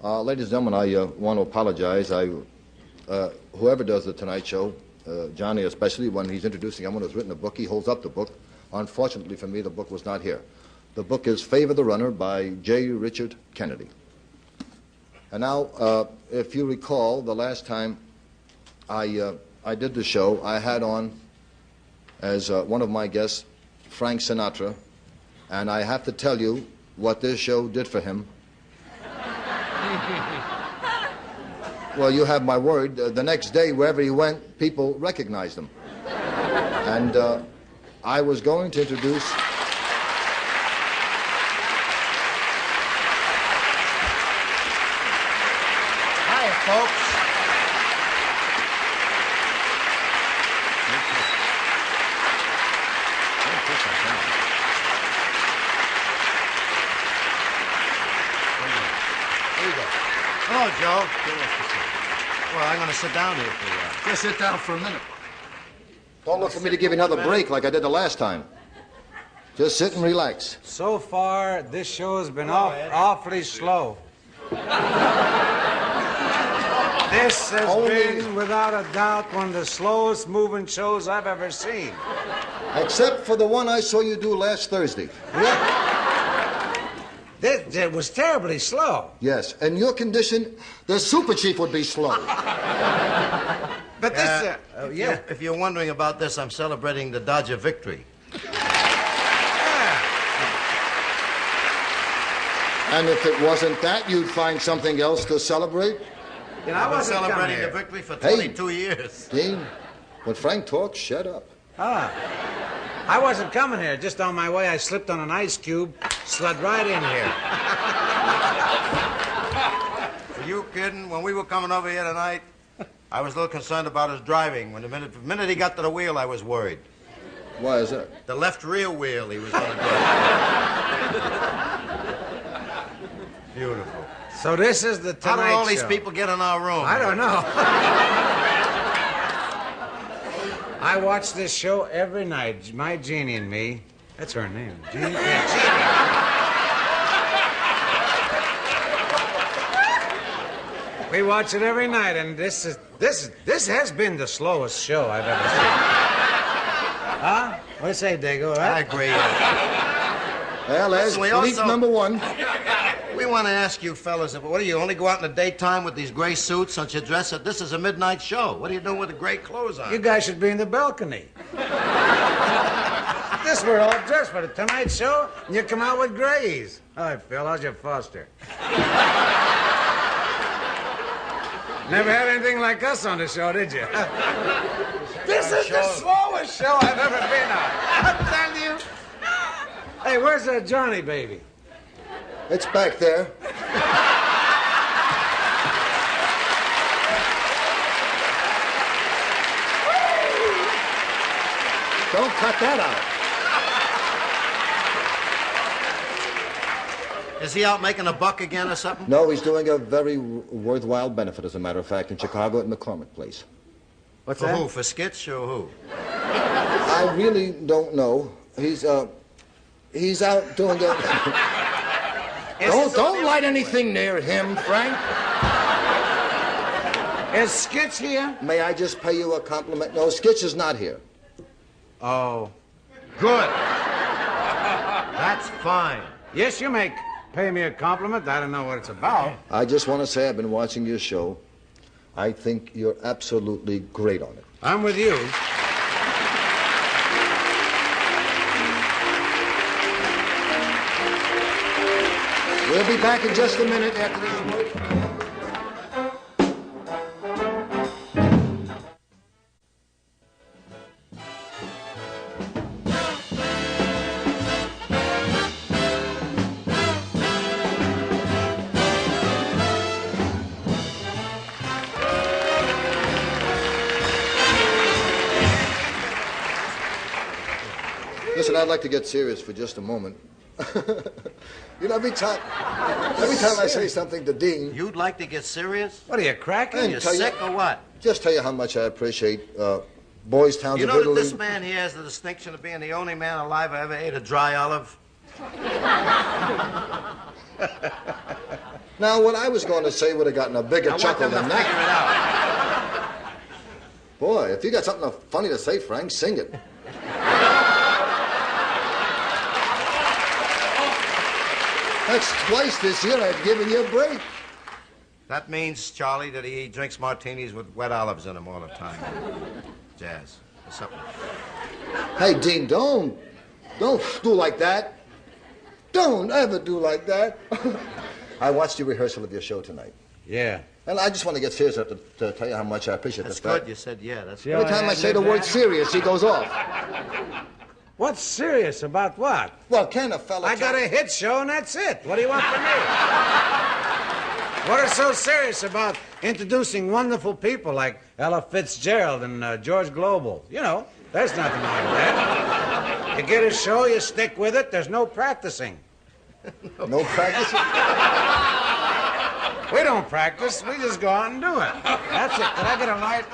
Ladies and gentlemen, I want to apologize. Whoever does the Tonight Show, Johnny especially, when he's introducing someone who's written a book, he holds up the book. Unfortunately for me, the book was not here. The book is Favor the Runner by J. Richard Kennedy. And now, if you recall, the last time I did the show, I had on as one of my guests Frank Sinatra, and I have to tell you what this show did for him. Well, you have my word. The next day, wherever he went, people recognized him. And I was going to introduce... Hi, folks. Hello, Joe. Well, I'm going to sit down here for a while. Just sit down for a minute. Don't look for me to give you another break like I did the last time. Just sit and relax. So far, this show has been awfully slow. This has been, without a doubt, one of the slowest moving shows I've ever seen. Except for the one I saw you do last Thursday. Yeah. It was terribly slow. Yes, in your condition, the Super Chief would be slow. But this... If you're wondering about this, I'm celebrating the Dodger victory. And if it wasn't that, you'd find something else to celebrate? You know, I was celebrating the victory for 22 years. Dean, when Frank talks, shut up. I wasn't coming here. Just on my way, I slipped on an ice cube, slid right in here. Are you kidding? When we were coming over here tonight, I was a little concerned about his driving. When the minute he got to the wheel, I was worried. Why is that? The left rear wheel he was going to do. Beautiful. So this is the Tonight Show. How do all these people get in our room? I don't know. I watch this show every night. My Jeannie and me. That's her name. Jeannie. Yeah, Jeannie. We watch it every night, and this has been the slowest show I've ever seen. Huh? What do you say, Dago? Right? I agree. Well, there's leak number one. We want to ask you fellas, what do you only go out in the daytime with these gray suits? Don't you dress up? This is a midnight show. What are you doing with the gray clothes on? You guys should be in the balcony. This we're all dressed for the Tonight Show, and you come out with grays. Hi, Phil. How's your Foster? Never had anything like us on the show, did you? This is the slowest show I've ever been on. I'll tell you. Hey, where's that Johnny baby? It's back there. Don't cut that out. Is he out making a buck again or something? No, he's doing a very worthwhile benefit, as a matter of fact, in Chicago at McCormick Place. What's for that? Who? For skits or who? I really don't know. He's out doing a... Don't light anything near him, Frank. Is Skitch here? May I just pay you a compliment? No, Skitch is not here. Oh. Good. That's fine. Yes, you may pay me a compliment. I don't know what it's about. I just want to say I've been watching your show. I think you're absolutely great on it. I'm with you. We'll be back in just a minute after this break. Listen, I'd like to get serious for just a moment. You know, every time I say something to Dean... You'd like to get serious? What are you, cracking? Are you sick or what? Just tell you how much I appreciate Boys Towns of Italy. You know that this man here has the distinction of being the only man alive I ever ate a dry olive? Now, what I was going to say would have gotten a bigger chuckle than figure it out. Boy, if you got something funny to say, Frank, sing it. That's twice this year I've given you a break. That means, Charlie, that he drinks martinis with wet olives in them all the time. Jazz. What's up? Hey, Dean, don't do like that. Don't ever do like that. I watched the rehearsal of your show tonight. Yeah. And I just want to get serious enough to tell you how much I appreciate That's this fact. good. You said yeah. That's Every time I say the word serious, he goes off. What's serious about what? Well, can a fella... I got a hit show and that's it. What do you want from me? What is so serious about introducing wonderful people like Ella Fitzgerald and George Global? You know, there's nothing like that. You get a show, you stick with it, there's no practicing. No practicing? We don't practice, we just go out and do it. That's it. Can I get a light?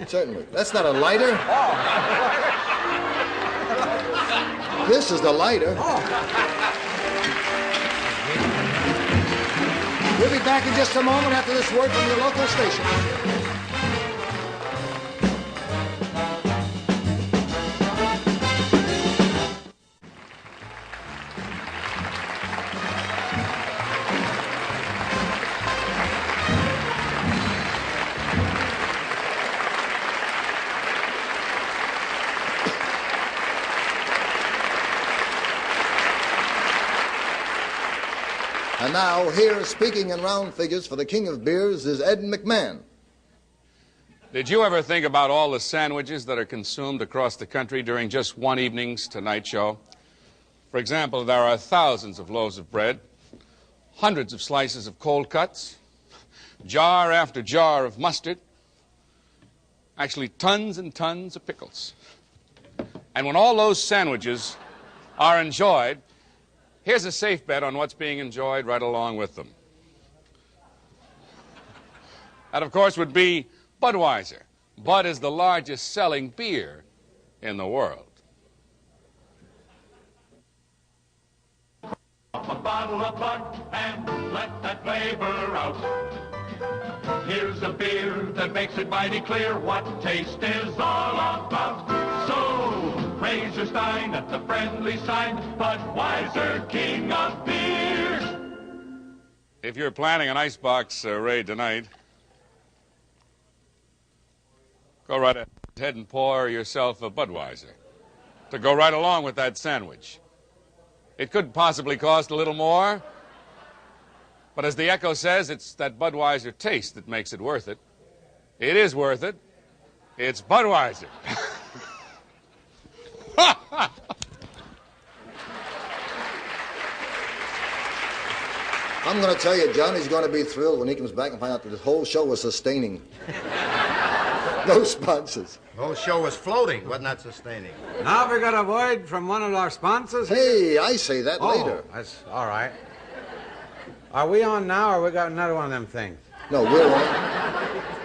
Certainly. That's not a lighter. This is the lighter. We'll be back in just a moment after this word from your local station. And now, here, speaking in round figures for the king of beers, is Ed McMahon. Did you ever think about all the sandwiches that are consumed across the country during just one evening's Tonight Show? For example, there are thousands of loaves of bread, hundreds of slices of cold cuts, jar after jar of mustard, actually tons and tons of pickles. And when all those sandwiches are enjoyed, here's a safe bet on what's being enjoyed right along with them. That, of course, would be Budweiser. Bud is the largest selling beer in the world. A bottle of Bud and let that flavor out. Here's a beer that makes it mighty clear what taste is all about. So raise your stein at the friendly sign, Budweiser, king of beers. If you're planning an icebox raid tonight, go right ahead and pour yourself a Budweiser to go right along with that sandwich. It could possibly cost a little more, but as the Echo says, it's that Budweiser taste that makes it worth it. It is worth it. It's Budweiser. I'm going to tell you, Johnny's going to be thrilled when he comes back and find out that this whole show was sustaining. No sponsors. The whole show was floating, wasn't that sustaining? Now we got a word from one of our sponsors. Hey, I say that later. That's all right. Are we on now, or we got another one of them things? No, we're on.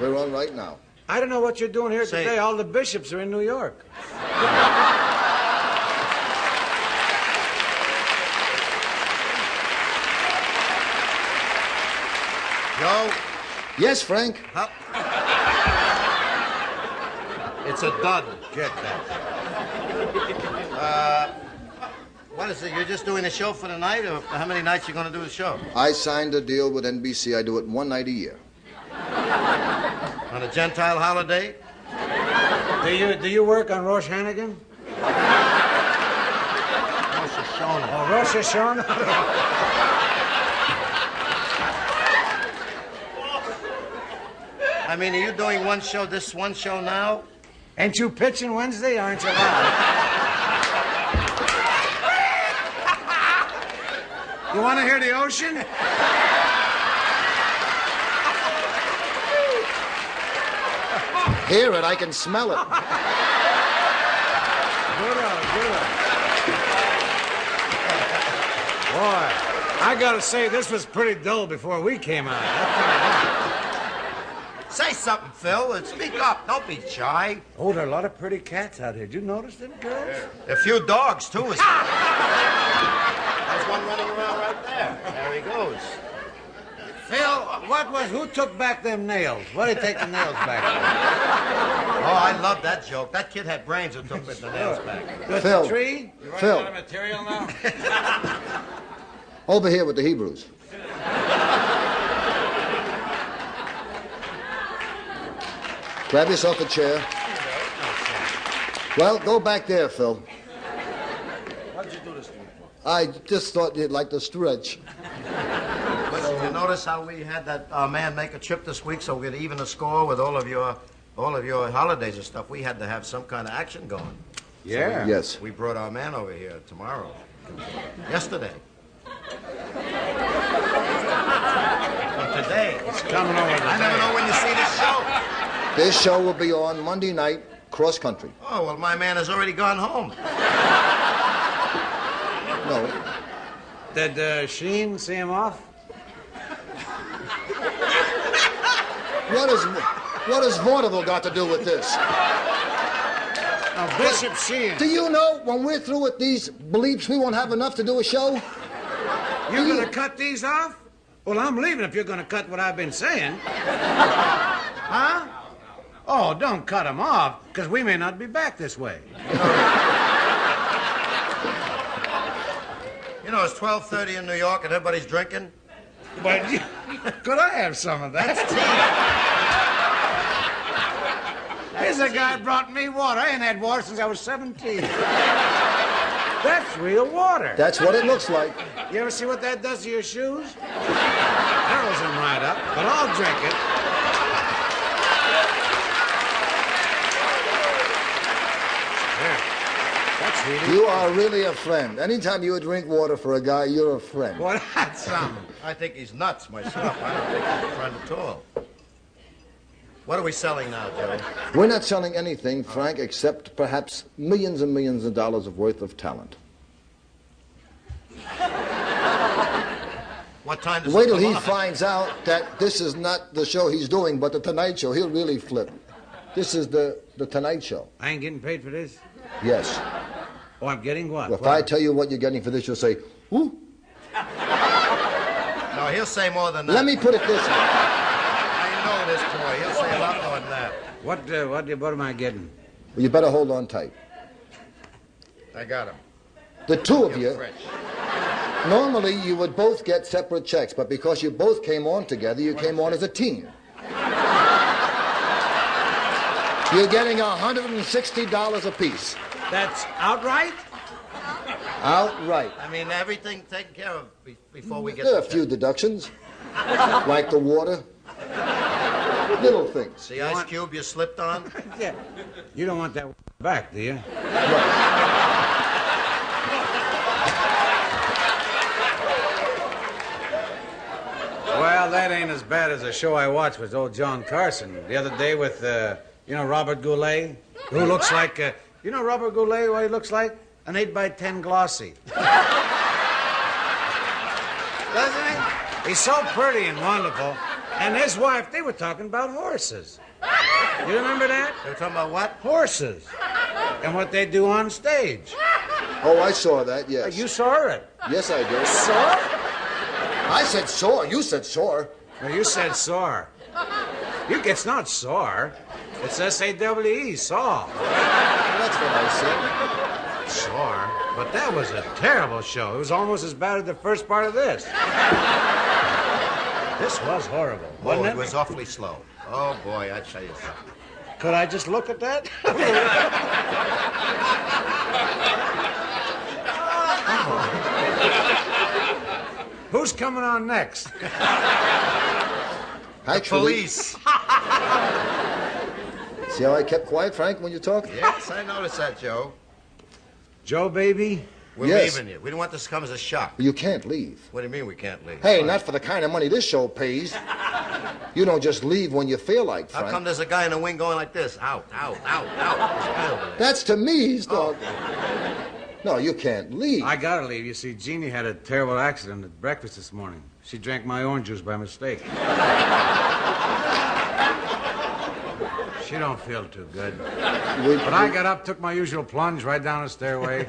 We're on right now. I don't know what you're doing here Say- today. All the bishops are in New York. Joe? Yes, Frank? Huh? It's a dud. Get that. What is it? You're just doing a show for the night, or how many nights you going to do the show? I signed a deal with NBC. I do it one night a year. On a Gentile holiday? Do you work on Rosh Hannigan? Rosh Hashanah. Oh, Rosh Hashanah? I mean, are you doing one show, this one show now? Ain't you pitching Wednesday, aren't you? You want to hear the ocean? Hear it, I can smell it. Good on. Boy, I gotta say, this was pretty dull before we came out. Say something, Phil. Speak up. Don't be shy. Oh, there are a lot of pretty cats out here. Did you notice them, girls? A few dogs, too. There's one running around right there. There he goes. Phil, Well, who took back them nails? What did he take the nails back for? Oh, I love that joke. That kid had brains who took the nails back. With Phil. the tree? You running Phil. out of material now? Over here with the Hebrews. Grab yourself a chair. Well, go back there, Phil. What did you do this to me for? I just thought you'd like to stretch. Listen, you notice how we had that man make a trip this week so we could even a score with all of your holidays and stuff? We had to have some kind of action going. Yeah. Yes. We brought our man over here tomorrow. Yesterday. But today. It's coming over today. I never know when you see this show. This show will be on Monday night, cross country. Oh, well, my man has already gone home. No. Did Sheen see him off? What has vaudeville got to do with this? Oh, Bishop Sheen. Do you know when we're through with these bleeps, we won't have enough to do a show? You're going to cut these off? Well, I'm leaving if you're going to cut what I've been saying. Huh? Oh, don't cut them off, because we may not be back this way. You know, it's 12:30 in New York and everybody's drinking. But could I have some of that? Here's a guy brought me water. I ain't had water since I was 17. That's real water. That's what it looks like. You ever see what that does to your shoes? Curls them right up, but I'll drink it. That's really... You are really a friend. Anytime you drink water for a guy, you're a friend. Well, that's something. I think he's nuts myself. I don't think he's a friend at all. What are we selling now, Joe? We're not selling anything, Frank, except perhaps millions and millions of dollars of worth of talent. What time does Wait it till come he on? finds out that this is not the show he's doing, but the Tonight Show. He'll really flip. This is the Tonight Show. I ain't getting paid for this? Yes. Oh, I'm getting what? If I tell you what you're getting for this, you'll say, ooh. No, he'll say more than that. Let me put it this way. I know this boy. He'll say a lot more than that. What am I getting? Well, you better hold on tight. I got him. The two of You're you, fresh. normally you would both get separate checks, but because you both came on together, you came on as a team. You're getting $160 apiece. That's outright? Outright. I mean, everything taken care of before we get There are a to few deductions, like the water, little things. the ice cube you slipped on. Yeah. You don't want that back, do you? Well, that ain't as bad as a show I watched with old John Carson the other day with, Robert Goulet, who looks like, Robert Goulet, what he looks like? An 8x10 glossy. Doesn't he? He's so pretty and wonderful. And his wife, they were talking about horses. You remember that? They were talking about what? Horses. And what they do on stage. Oh, I saw that, yes. You saw it. Yes, I did. Saw? I said sore. You said sore. Well, you said sore. It's not sore. It's S-A-W-E, saw. That's what I said. Sore? But that was a terrible show. It was almost as bad as the first part of this. This was horrible, wasn't It was awfully slow. Oh, boy, I tell you something. Could I just look at that? Who's coming on next? Actually, Police. see how I kept quiet, Frank, when you talked? Yes, I noticed that, Joe. Joe, baby? We're Yes. leaving you. We don't want this to come as a shock. You can't leave. What do you mean we can't leave? Hey, not for the kind of money this show pays. You don't just leave when you feel like, How Frank. come there's a guy in the wing going like this? Out, out, out, out. There's a guy over there. That's to me he's talking. No, you can't leave. I gotta leave. You see, Jeannie had a terrible accident at breakfast this morning. She drank my orange juice by mistake. She don't feel too good. But I got up, took my usual plunge right down the stairway.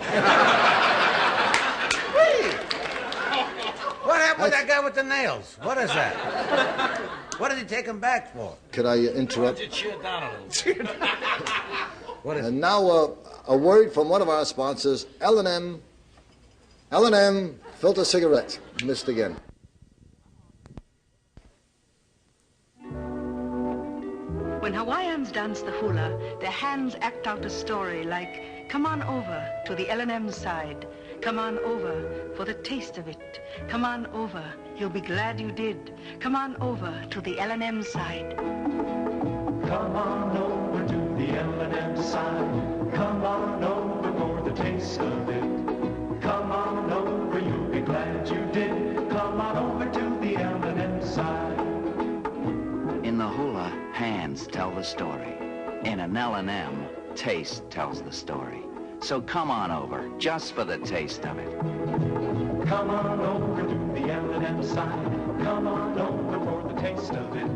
What happened with that guy there with the nails? What is that? What did he take them back for? Could I interrupt? Cheer down a little. What is And now a word from one of our sponsors, L&M. L&M filter cigarettes. Missed again. When Hawaiians dance the hula, their hands act out a story like, come on over to the L&M side. Come on over for the taste of it. Come on over, you'll be glad you did. Come on over to the L&M side. Come on over to the L&M side. Come on over for the taste of it. Come on over, you'll be glad you did. Come on over to the L&M side. In the hula, hands tell the story. In an L&M, taste tells the story. So come on over, just for the taste of it. Come on over to the L&M side. Come on over for the taste of it.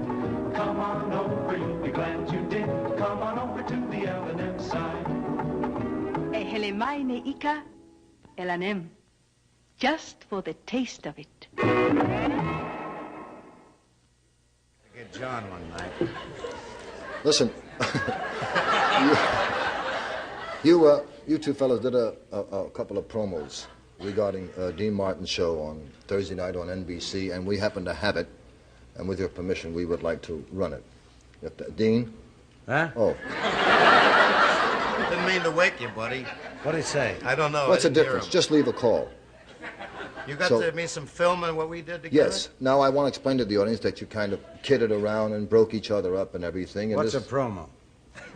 Come on over, you'll be glad you did. Come on over to the L&M side. E hele mai ne ika L&M, just for the taste of it. Get John one night. Listen, you two fellas did a couple of promos regarding Dean Martin's show on Thursday night on NBC, and we happen to have it, and with your permission, we would like to run it. Dean? Huh? Oh. Didn't mean to wake you, buddy. What'd he say? I don't know. What's the I didn't hear difference? him. Just leave a call. You got So- to me some film on what we did together? Yes. Now, I want to explain to the audience that you kind of kidded around and broke each other up and everything. And What's a this, promo?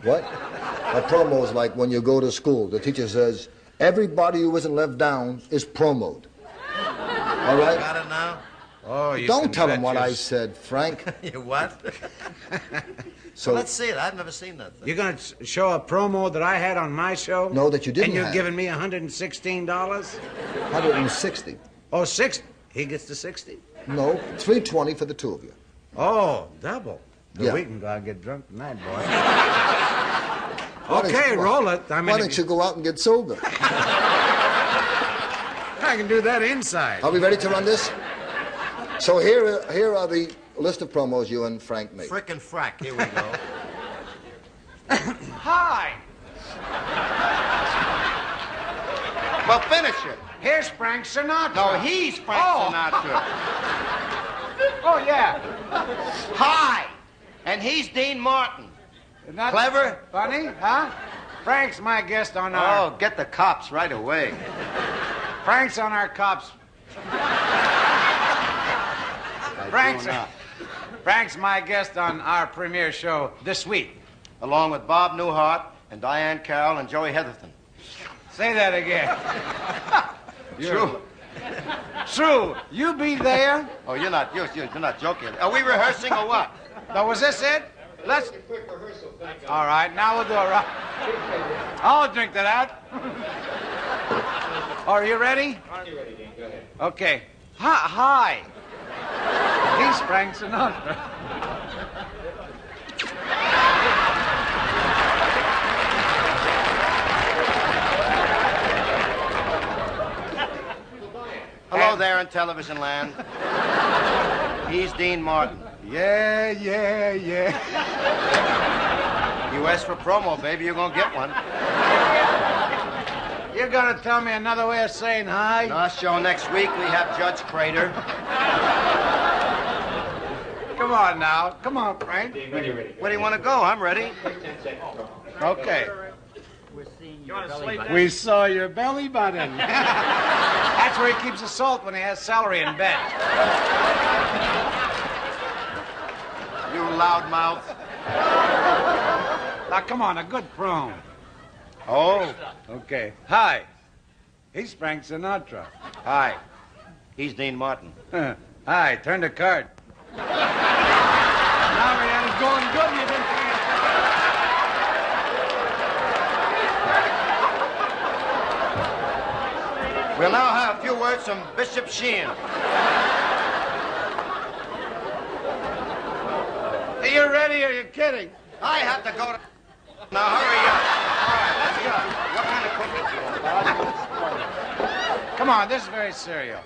What? A promo is like when you go to school. The teacher says, everybody who isn't left down is promoed. All right? Got it now? Oh, you Don't can tell him bet what I yours. said, Frank. You what? So, Let's see it. I've never seen that thing. You're going to show a promo that I had on my show? No, that you didn't And you're have. giving me $116? 160. Oh, 60. He gets the 60? No, 320 for the two of you. Oh, double. Yeah. We can go out and get drunk tonight, boy. Why don't Okay, you- roll it. I mean, Why don't you go out and get sober? I can do that inside. Are we ready to run this? So here are the list of promos you and Frank made. Frickin' frack. Here we go. Hi. Well, finish it. Here's Frank Sinatra. No, he's Frank Sinatra. Oh, yeah. Hi. And he's Dean Martin. Isn't that Clever? funny, huh? Frank's my guest on our... Oh, get the cops right away. Frank's on our cops. Frank's my guest on our premiere show this week. Along with Bob Newhart and Diane Carroll and Joey Heatherton. Say that again. True. True. You be there. Oh, you're not joking. Are we rehearsing or what? Now, was this it? Let's... All right, now we'll do a round. I'll drink to that. Are you ready? Are you ready, Dean? Go ahead. Okay. Hi. He's Frank Sinatra. Hello there in television land. He's Dean Martin. Yeah. You asked for promo, baby. You're gonna get one. You're gonna tell me another way of saying hi? In our show next week, we have Judge Crater. Come on now. Come on, Frank. Dean, when you're ready. Where do you want to go? I'm ready. 10 seconds. Okay. We saw your belly button. That's where he keeps his salt when he has celery in bed. You loudmouth. Now, come on, a good promo. Oh. Okay. Hi. He's Frank Sinatra. Hi. He's Dean Martin. Hi, turn the card. Now that it's going good, you didn't think We'll now have a few words from Bishop Sheehan. Are you ready or are you kidding? I have to go to... Now, hurry up. All right, let's go. What kind of cookies do you want? Come on, this is very serious.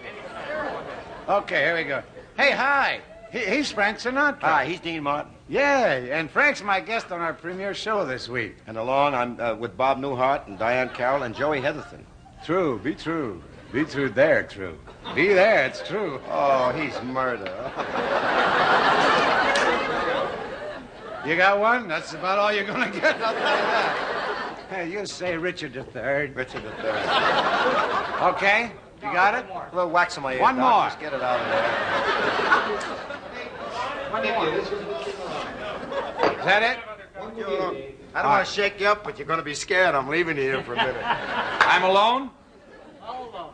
Okay, here we go. Hey, hi. He's Frank Sinatra. Hi, he's Dean Martin. Yeah, and Frank's my guest on our premiere show this week. And along, I'm with Bob Newhart and Diane Carroll and Joey Heatherton. True, be true. Be true there, true. Be there, it's true. Oh, he's murder. You got one? That's about all you're going to get. I'll tell you that. Hey, you say Richard III. Richard III. Okay, you got it? A little wax in my ear. One Doc. more. Just get it out of there. One more. Is that it? I don't want to shake you up, but you're going to be scared. I'm leaving you here for a minute. I'm alone?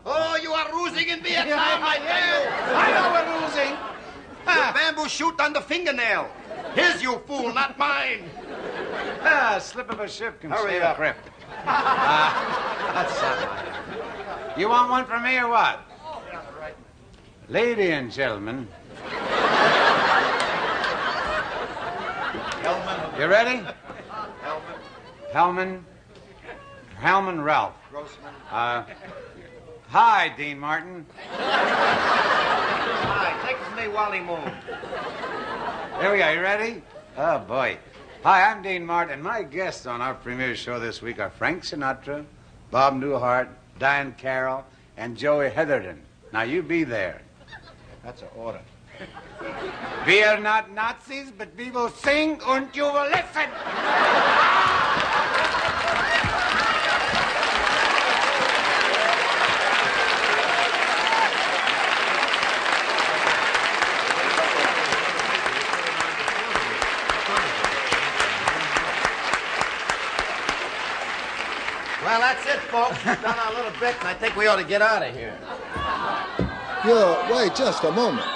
Oh, you are losing in Vietnam, I tell you. I know we're losing. The bamboo shoot on the fingernail. His, you fool, not mine. Slip of a ship can Hurry save up. a crip. That's something. You want one from me or what? Lady and gentlemen. You ready? Hellman Ralph. Grossman. Hi, Dean Martin. Hi, take it from me, Wally Moon. There we go. You ready? Oh, boy. Hi, I'm Dean Martin, and my guests on our premiere show this week are Frank Sinatra, Bob Newhart, Diane Carroll, and Joey Heatherton. Now, you be there. That's an order. We are not Nazis, but we will sing and you will listen. Well, that's it, folks. We've done our little bit, and I think we ought to get out of here. Yeah, wait just a moment.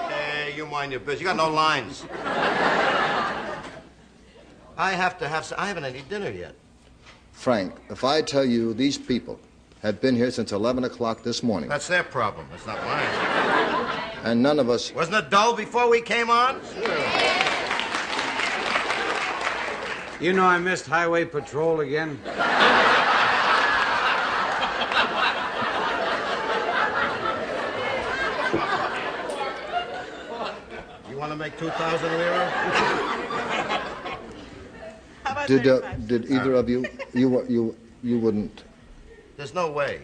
Hey, you mind your business. You got no lines. I haven't any dinner yet. Frank, if I tell you these people have been here since 11 o'clock this morning, That's their problem. That's not mine. and none of us... Wasn't it dull before we came on? You know I missed highway patrol again? You want to make 2,000 lira? Did either of you wouldn't... There's no way.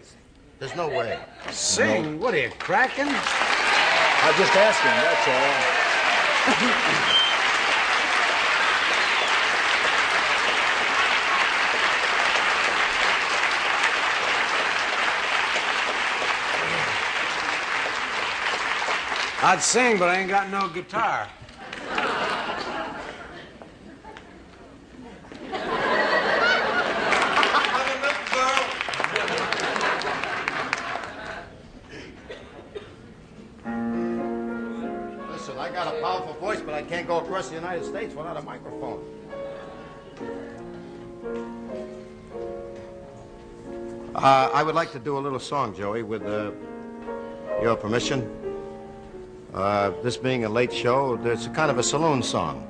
There's no way. Sing? What are you, cracking? I'm just asking, that's all. I'd sing, but I ain't got no guitar. Listen, I got a powerful voice, but I can't go across the United States without a microphone. I would like to do a little song, Joey, with your permission. This being a late show, it's kind of a saloon song.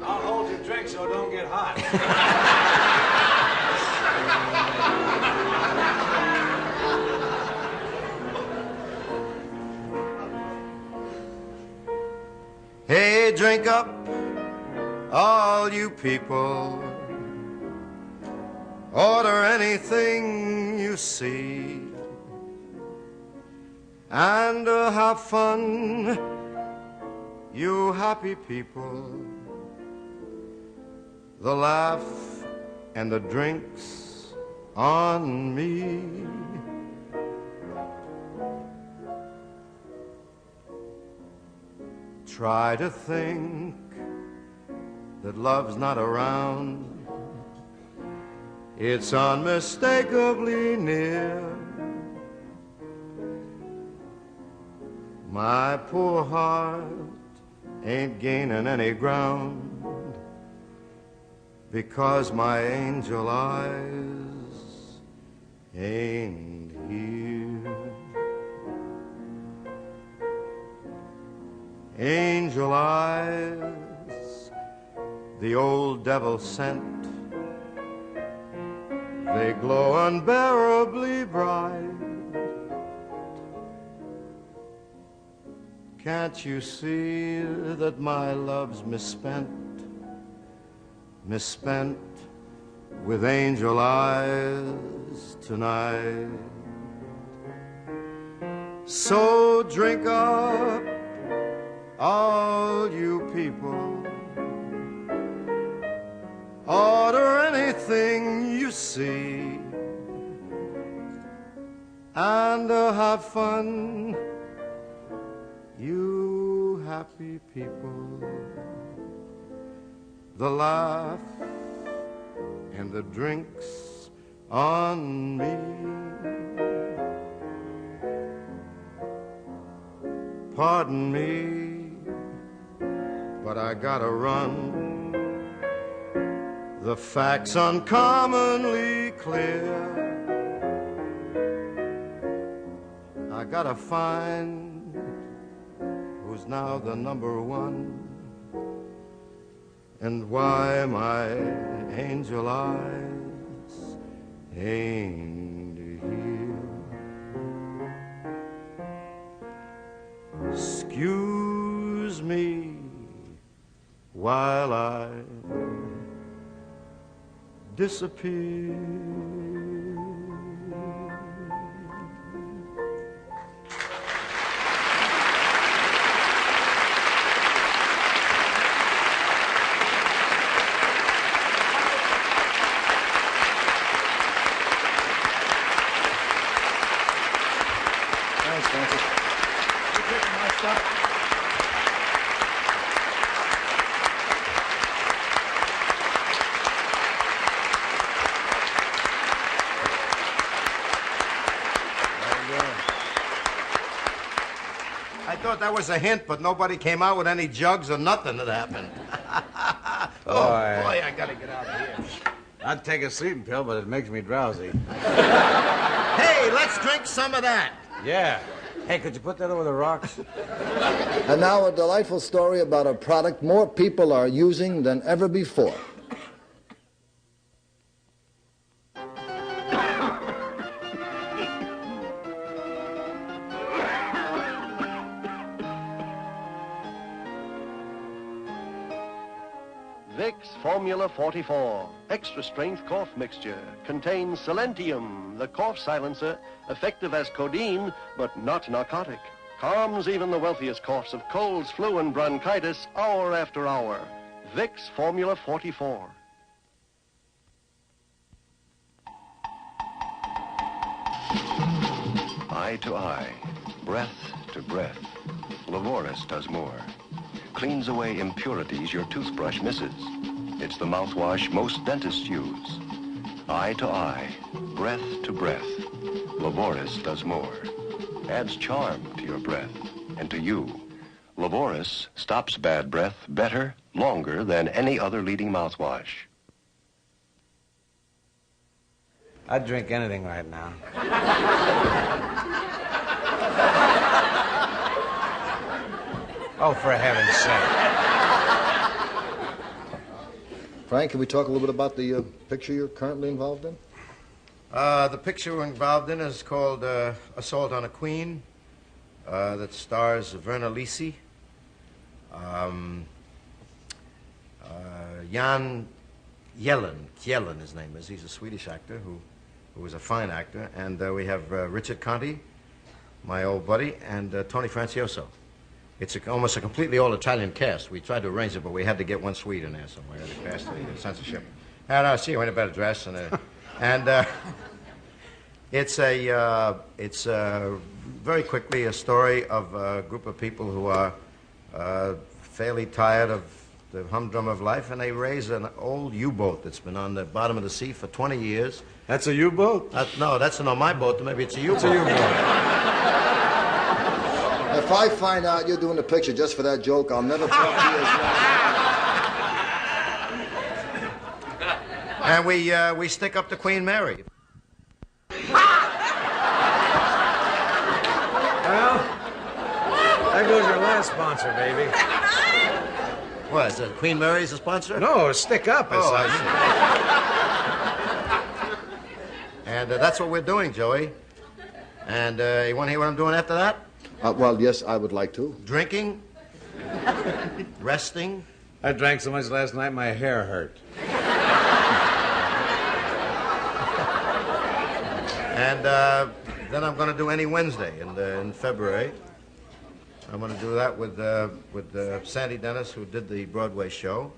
I'll hold your drink so it don't get hot. Hey, drink up, all you people. Order anything you see. And have fun, you happy people. The laugh and the drinks on me. Try to think that love's not around. It's unmistakably near. My poor heart ain't gaining any ground because my angel eyes ain't here. Angel eyes, the old devil sent they glow unbearably bright. Can't you see that my love's misspent with angel eyes tonight? So drink up, all you people, order anything you see, and have fun, you happy people. The laugh and the drinks on me. Pardon me, but I gotta run. The fact's uncommonly clear. I gotta find who's now the number one, and why my angel eyes ain't here. Excuse me while I disappear. Thanks, Francis. You taking my stuff? I thought that was a hint, but nobody came out with any jugs or nothing that happened. Oh, boy, I gotta get out of here. I'd take a sleeping pill, but it makes me drowsy. Hey, let's drink some of that. Yeah. Hey, could you put that over the rocks? And now a delightful story about a product more people are using than ever before. Vicks Formula 44, extra strength cough mixture, contains selenium, the cough silencer, effective as codeine, but not narcotic. Calms even the wealthiest coughs of colds, flu, and bronchitis hour after hour. Vicks Formula 44. Eye to eye, breath to breath. Lavoris does more. Cleans away impurities your toothbrush misses. It's the mouthwash most dentists use. Eye to eye, breath to breath. Lavoris does more. Adds charm to your breath and to you. Lavoris stops bad breath better, longer than any other leading mouthwash. I'd drink anything right now. Oh, for heaven's sake. Frank, can we talk a little bit about the picture you're currently involved in? The picture we're involved in is called Assault on a Queen, that stars Verna Lisi, Jan Kjellen, his name is. He's a Swedish actor who was a fine actor. And we have Richard Conti, my old buddy, and Tony Francioso. It's almost a completely all-Italian cast. We tried to arrange it, but we had to get one Swede in there somewhere. They passed the censorship. And I see you in a better dress. It's very quickly a story of a group of people who are fairly tired of the humdrum of life, and they raise an old U-boat that's been on the bottom of the sea for 20 years. That's a U-boat? No, that's not my boat. Maybe it's a U-boat. It's a U-boat. If I find out you're doing the picture just for that joke, I'll never talk to you as And we stick up to Queen Mary. Well, there goes your last sponsor, baby. What, is it Queen Mary's a sponsor? No, stick up. Oh, I And that's what we're doing, Joey. And you want to hear what I'm doing after that? Well, yes, I would like to. Drinking. Resting. I drank so much last night, my hair hurt. And then I'm going to do any Wednesday in February. I'm going to do that with Sandy Dennis, who did the Broadway show.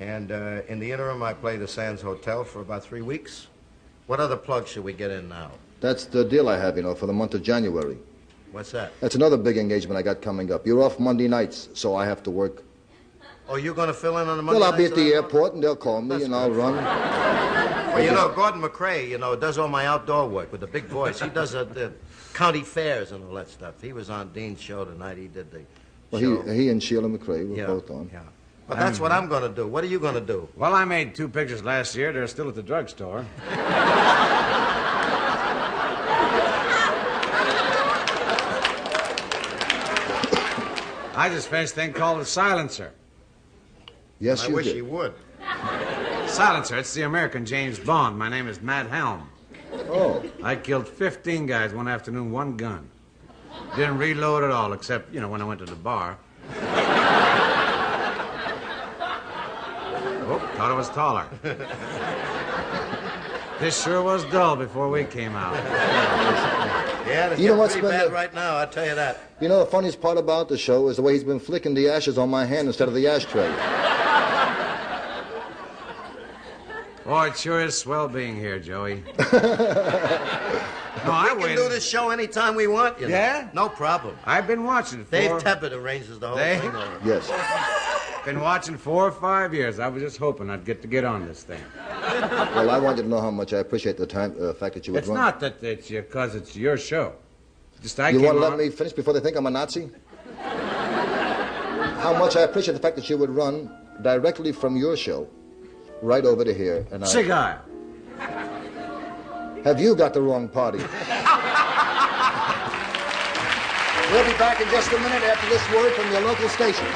And in the interim, I play the Sands Hotel for about 3 weeks. What other plugs should we get in now? That's the deal I have, for the month of January. What's that? That's another big engagement I got coming up. You're off Monday nights, so I have to work. Oh, you're going to fill in on the Monday Well, I'll be nights at the or airport, and they'll call me, and I'll run. Well, Gordon McRae, does all my outdoor work with the big voice. He does the county fairs and all that stuff. He was on Dean's show tonight. He did the show. Well, he and Sheila McRae were both on. Yeah. But that's what I'm going to do. What are you going to do? Well, I made 2 pictures last year. They're still at the drugstore. I just finished a thing called The Silencer. Yes, I you wish did. you would. Silencer, it's the American James Bond. My name is Matt Helm. Oh. I killed 15 guys one afternoon, 1 gun. Didn't reload at all, except, when I went to the bar. Oh, thought I was taller. This sure was dull before we came out. Yeah, it's what's pretty been bad the- right now, I'll tell you that. The funniest part about the show is the way he's been flicking the ashes on my hand instead of the ashtray. Boy, it sure is swell being here, Joey. No, I We can do this show anytime we want, Yeah? No problem. I've been watching it Dave Tepper arranges the whole Dave? thing over. Yes. Been watching 4 or 5 years. I was just hoping I'd get on this thing. Well, I want you to know how much I appreciate the fact that you would It's run. not that it's because it's your show. Just I You came want to let on- me finish before they think I'm a Nazi? How much I appreciate the fact that you would run directly from your show right over to here. And Cigar. Have you got the wrong party? We'll be back in just a minute after this word from your local stations.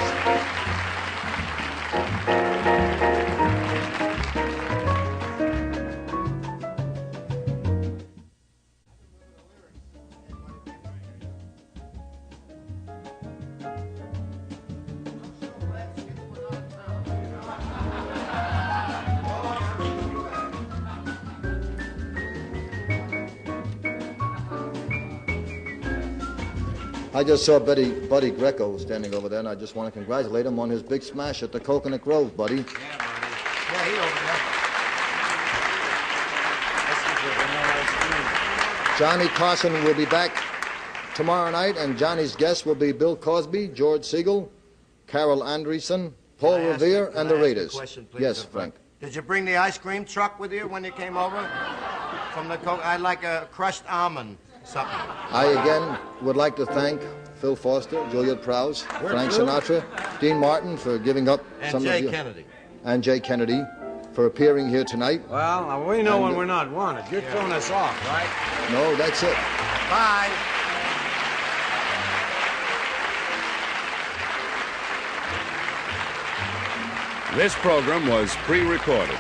I just saw Buddy Greco standing over there, and I just want to congratulate him on his big smash at the Coconut Grove, Buddy. Yeah, he over there. Johnny Carson will be back tomorrow night, and Johnny's guests will be Bill Cosby, George Siegel, Carol Andreessen, Paul Revere, and the Raiders. Yes, Frank. Did you bring the ice cream truck with you when you came over? From the I'd like a crushed almond, something. I again would like to thank Phil Foster, Juliet Prowse, Frank Sinatra, Dean Martin for giving up And some Jay of you. Kennedy. And Jay Kennedy for appearing here tonight. Well, we know when we're not wanted. You're throwing us off, right? No, that's it. Bye. This program was pre-recorded.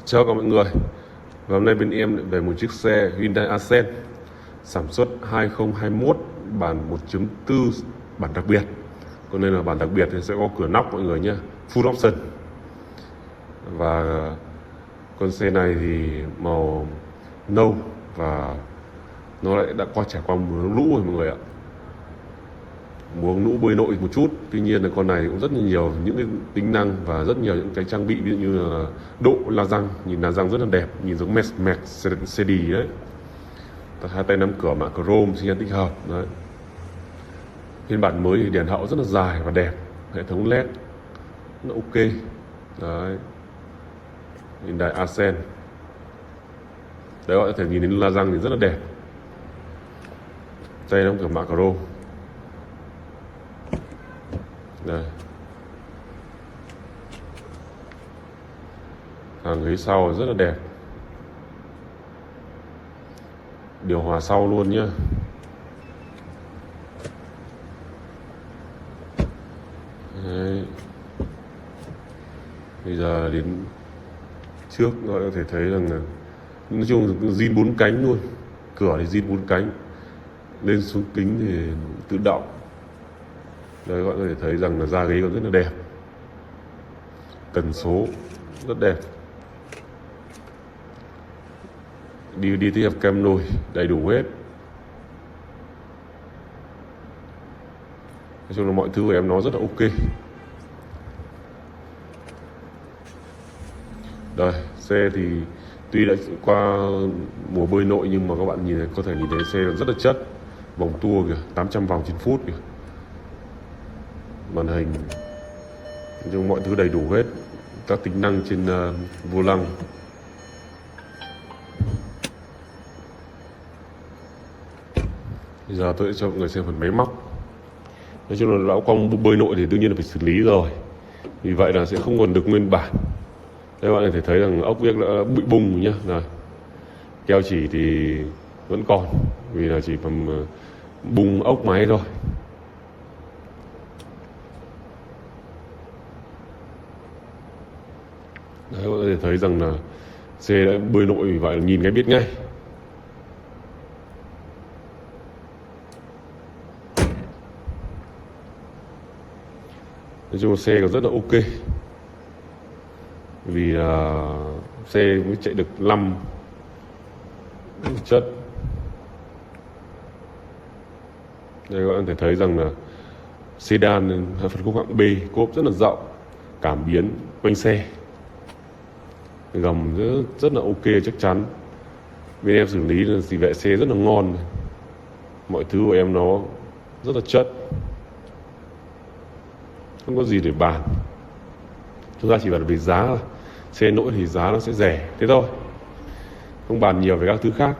Chào các mọi người. Và hôm nay bên em lại về một chiếc xe Hyundai Accent sản xuất 2021 bản 1.4 bản đặc biệt. Còn đây là bản đặc biệt thì sẽ có cửa nóc mọi người nhé, full option. Và con xe này thì màu nâu và nó lại đã qua trải qua mùa lũ rồi mọi người ạ. Mùa lũ bơi nội một chút. Tuy nhiên là con này cũng rất là nhiều những cái tính năng và rất nhiều những cái trang bị, ví dụ như là độ la răng, nhìn la răng rất là đẹp, nhìn giống Mercedes đấy. Hai tay nắm cửa mạ chrome xi nhan tích hợp đấy. Phiên bản mới thì đèn hậu rất là dài và đẹp, hệ thống led nó ok đấy. Hyundai Accent đấy, gọi có thể nhìn đến la răng thì rất là đẹp. Tay nắm cửa mạ chrome đây. Hàng ghế sau rất là đẹp, điều hòa sau luôn nhá. Đấy. Bây giờ đến trước các bạn có thể thấy rằng là nói chung zin 4 cánh luôn, cửa thì zin 4 cánh, lên xuống kính thì tự động. Đấy, các bạn có thể thấy rằng là da ghế còn rất là đẹp, tần số rất đẹp, đi tiếp cam nồi đầy đủ hết. Nói chung là mọi thứ của em nó rất là ok. Đây, xe thì tuy đã qua mùa bơi nội nhưng mà các bạn nhìn có thể nhìn thấy xe rất là chất, vòng tua kìa, 800 vòng trên phút kìa, màn hình, nói chung mọi thứ đầy đủ hết, các tính năng trên vô lăng. Bây giờ tôi sẽ cho mọi người xem phần máy móc. Nói chung là lão cong bơi nội thì đương nhiên là phải xử lý rồi, vì vậy là sẽ không còn được nguyên bản. Đây các bạn có thể thấy rằng ốc viếc đã bị bung nhá. Rồi. Keo chỉ thì vẫn còn, vì là chỉ phần bung ốc máy thôi. Đấy, các bạn có thể thấy rằng là xe đã bơi nội, vì vậy là nhìn cái biết ngay. Nói chung xe còn rất là ok, vì là xe mới chạy được 5 chất. Đây các bạn có thể thấy rằng là sedan phân khúc hạng B, cốp rất là rộng, cảm biến quanh xe, gầm rất là ok chắc chắn. Bên em xử lý là tỷ lệ xe rất là ngon, mọi thứ của em nó rất là chất, không có gì để bàn. Chúng ta chỉ bàn về giá thôi. Xe nội thì giá nó sẽ rẻ thế thôi, không bàn nhiều về các thứ khác.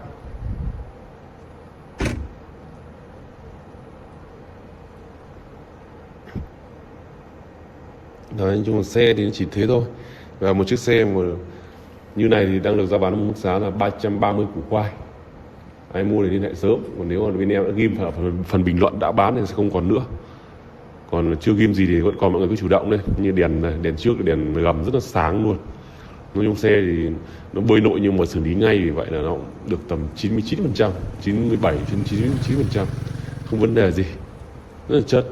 Đấy, nói chung là xe thì nó chỉ thế thôi. Và một chiếc xe mà như này thì đang được giá bán mức giá là 330 củ khoai. Ai mua thì liên hệ sớm. Còn nếu mà bên em đã ghim ở phần bình luận đã bán thì sẽ không còn nữa. Còn chưa ghim gì thì vẫn còn, mọi người cứ chủ động lên. Như đèn này, đèn trước, đèn gầm rất là sáng luôn. Nói chung xe thì nó bơi nội nhưng mà xử lý ngay, vì vậy là nó được tầm 99%, 97-99%, không vấn đề gì, rất là chất.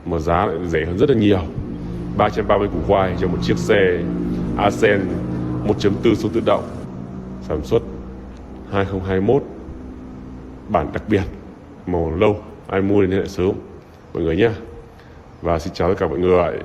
Mà giá lại rẻ hơn rất là nhiều, 330 củ khoai cho một chiếc xe Accent 1.4 số tự động, sản xuất 2021, bản đặc biệt, màu lâu. Ai mua thì liên hệ sớm mọi người nhé. Và xin chào tất cả mọi người.